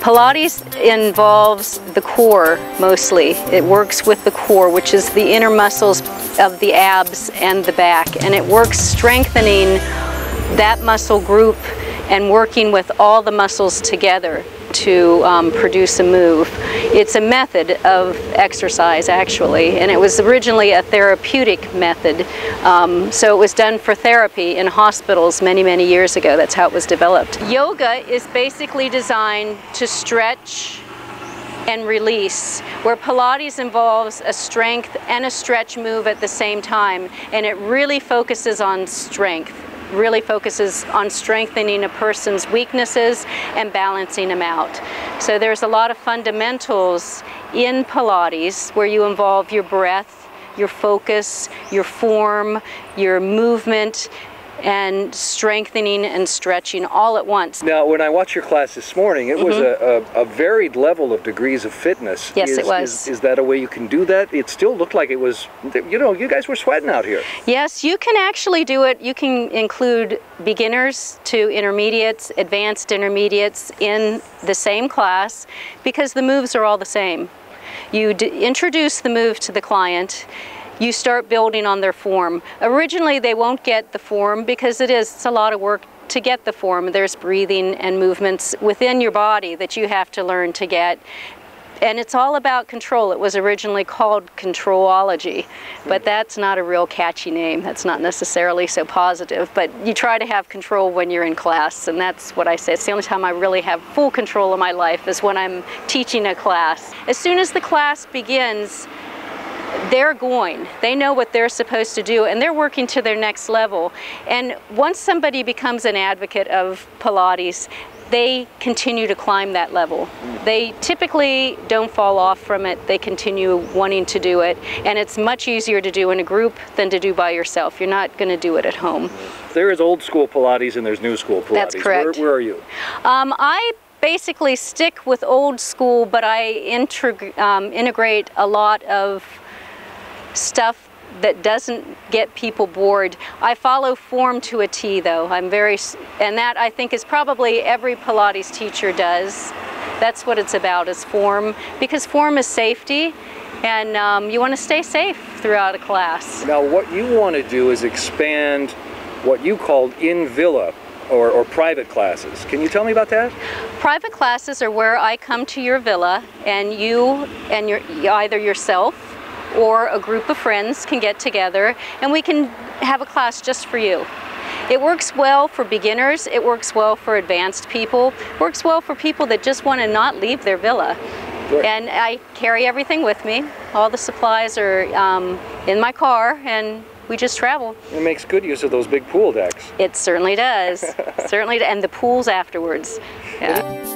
Pilates involves the core mostly. It works with the core, which is the inner muscles of the abs and the back, and it works strengthening that muscle group and working with all the muscles together to produce a move. It's a method of exercise, actually, and it was originally a therapeutic method. So it was done for therapy in hospitals many, many years ago. That's how it was developed. Yoga is basically designed to stretch and release, where Pilates involves a strength and a stretch move at the same time, and it really focuses on strength. Really focuses on strengthening a person's weaknesses and balancing them out. So there's a lot of fundamentals in Pilates where you involve your breath, your focus, your form, your movement, and strengthening and stretching all at once. Now, when I watched your class this morning, it was a varied level of degrees of fitness. Yes, it was. Is that a way you can do that? It still looked like it was, you know, you guys were sweating out here. Yes, you can actually do it. You can include beginners to intermediates, advanced intermediates in the same class because the moves are all the same. You introduce the move to the client. You start building on their form. Originally, they won't get the form because it's a lot of work to get the form. There's breathing and movements within your body that you have to learn to get. And it's all about control. It was originally called Controlology, but that's not a real catchy name. That's not necessarily so positive, but you try to have control when you're in class, and that's what I say. It's the only time I really have full control of my life is when I'm teaching a class. As soon as the class begins, they know what they're supposed to do, and they're working to their next level. And once somebody becomes an advocate of Pilates, they continue to climb that level. They typically don't fall off from it. They continue wanting to do it, and it's much easier to do in a group than to do by yourself. You're not going to do it at home. There is old school Pilates and there's new school Pilates. That's correct. Where are you? I basically stick with old school, but I integrate a lot of stuff that doesn't get people bored. I follow form to a T, though. And that I think is probably every Pilates teacher does. That's what it's about, is form, because form is safety, and you want to stay safe throughout a class. Now, what you want to do is expand what you called in-villa or private classes. Can you tell me about that? Private classes are where I come to your villa, and you and either yourself or a group of friends can get together and we can have a class just for you. It works well for beginners, it works well for advanced people, it works well for people that just want to not leave their villa. Right. And I carry everything with me. All the supplies are in my car, and we just travel. It makes good use of those big pool decks. It certainly does. Certainly, and the pools afterwards. Yeah.